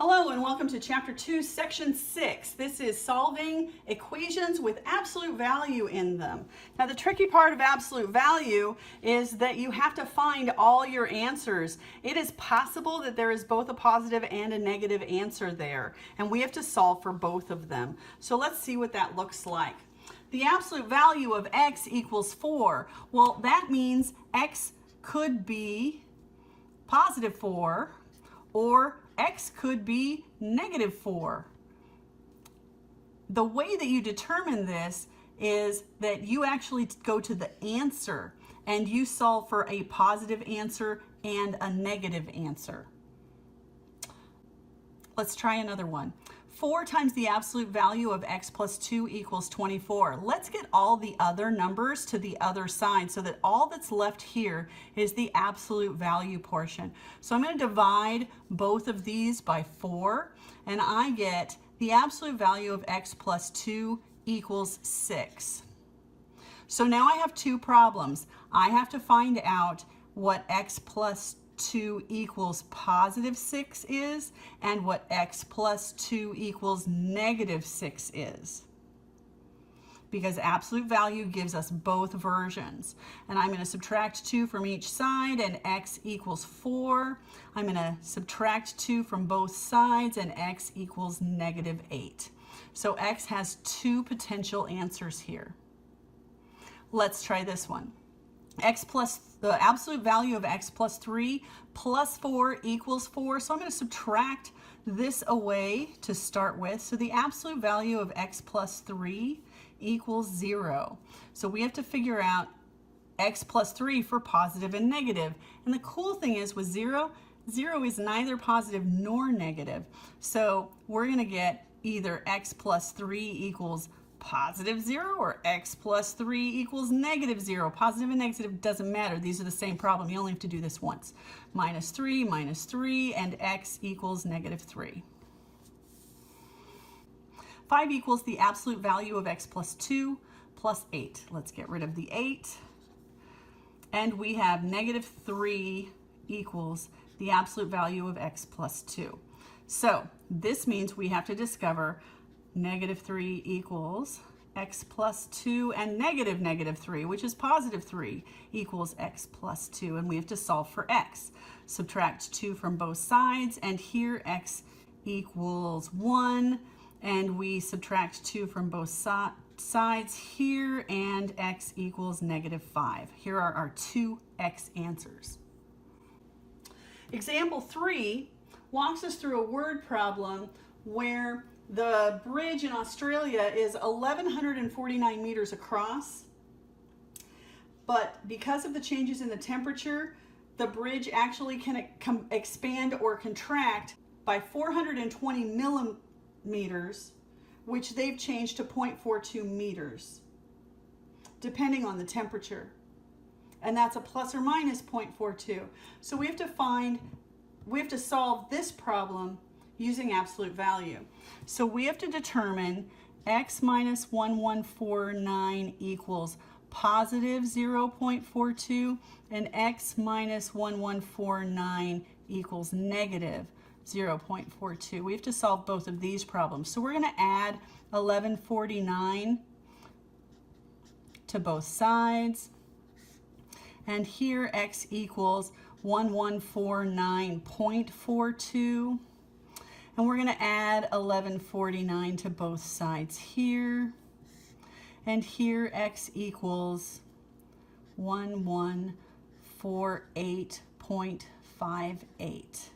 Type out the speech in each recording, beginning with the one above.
Hello and welcome to Chapter 2, Section 6. This is solving equations with absolute value in them. Now the tricky part of absolute value is that you have to find all your answers. It is possible that there is both a positive and a negative answer there, and we have to solve for both of them. So let's see what that looks like. The absolute value of x equals 4. Well, that means x could be positive 4 or x could be negative 4. The way that you determine this is that you actually go to the answer and you solve for a positive answer and a negative answer. Let's try another one. 4 times the absolute value of x plus 2 equals 24. Let's get all the other numbers to the other side so that all that's left here is the absolute value portion. So I'm going to divide both of these by 4, and I get the absolute value of x plus 2 equals 6. So now I have two problems. I have to find out what x plus 2 equals positive 6 is and what x plus 2 equals negative 6 is, because absolute value gives us both versions. And I'm going to subtract 2 from each side and x equals 4. I'm going to subtract 2 from both sides and x equals negative 8. So x has two potential answers here. Let's try this one. The absolute value of x plus 3 plus 4 equals 4. So I'm going to subtract this away to start with. So the absolute value of x plus 3 equals 0. So we have to figure out x plus 3 for positive and negative. And the cool thing is with 0 is neither positive nor negative. So we're going to get either x plus 3 equals positive 0 or x plus 3 equals negative 0. Positive and negative doesn't matter. These are the same problem. You only have to do this once. Minus 3, and x equals negative 3. 5 equals the absolute value of x plus 2 plus 8. Let's get rid of the 8. And we have negative 3 equals the absolute value of x plus 2. So this means we have to discover negative 3 equals x plus 2 and negative 3, which is positive 3, equals x plus 2. And we have to solve for x. Subtract 2 from both sides, and here x equals 1. And we subtract 2 from both sides here, and x equals negative 5. Here are our two x answers. Example 3 walks us through a word problem where the bridge in Australia is 1,149 meters across, but because of the changes in the temperature, the bridge actually can expand or contract by 420 millimeters, which they've changed to 0.42 meters, depending on the temperature. And that's a plus or minus 0.42. So we have to solve this problem using absolute value. So we have to determine x minus 1149 equals positive 0.42 and x minus 1149 equals negative 0.42. We have to solve both of these problems. So we're going to add 1149 to both sides. And here x equals 1149.42. And we're going to add 1149 to both sides here. And here x equals 1148.58.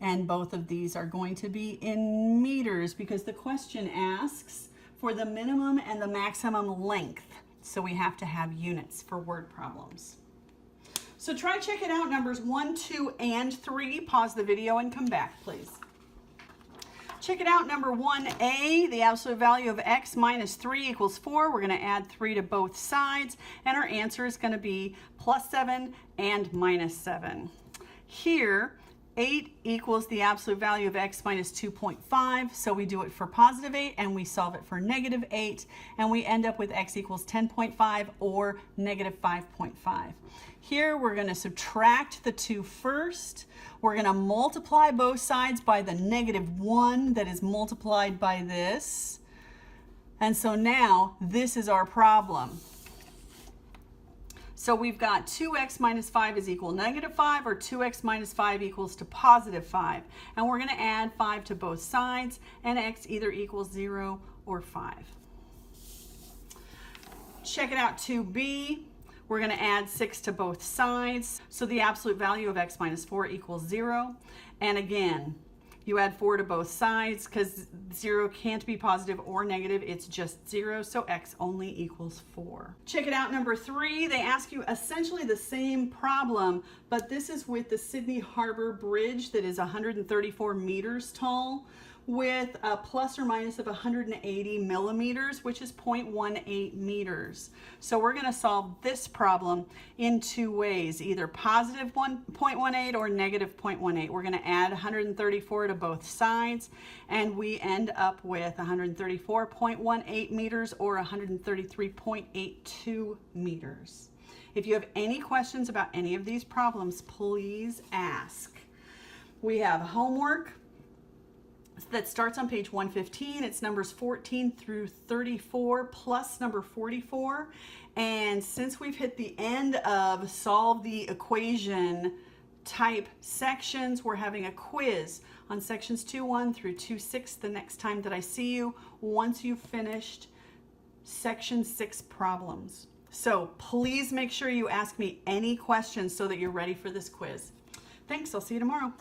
And both of these are going to be in meters because the question asks for the minimum and the maximum length. So we have to have units for word problems. So try checking out numbers 1, 2, and 3. Pause the video and come back, please. Check it out, number 1a, the absolute value of x minus 3 equals 4. We're going to add 3 to both sides, and our answer is going to be plus 7 and minus 7. Here, 8 equals the absolute value of x minus 2.5, so we do it for positive 8 and we solve it for negative 8, and we end up with x equals 10.5 or negative 5.5. Here we're going to subtract the 2 first. We're going to multiply both sides by the negative 1 that is multiplied by this. And so now this is our problem. So we've got 2x minus 5 is equal negative 5, or 2x minus 5 equals to positive 5. And we're going to add 5 to both sides, and x either equals 0 or 5. Check it out, 2b. We're going to add 6 to both sides. So the absolute value of x minus 4 equals 0. And again, you add 4 to both sides because 0 can't be positive or negative. It's just 0, so x only equals 4. Check it out, number 3. They ask you essentially the same problem, but this is with the Sydney Harbor Bridge that is 134 meters tall, with a plus or minus of 180 millimeters, which is 0.18 meters. So we're going to solve this problem in 2 ways, either positive 0.18 or negative 0.18. We're going to add 134 to both sides, and we end up with 134.18 meters or 133.82 meters. If you have any questions about any of these problems, please ask. We have homework that starts on page 115. It's numbers 14 through 34 plus number 44. And since we've hit the end of solve the equation type sections, we're having a quiz on sections 2.1 through 2.6 the next time that I see you, once you've finished section 6 problems. So please make sure you ask me any questions so that you're ready for this quiz. Thanks, I'll see you tomorrow.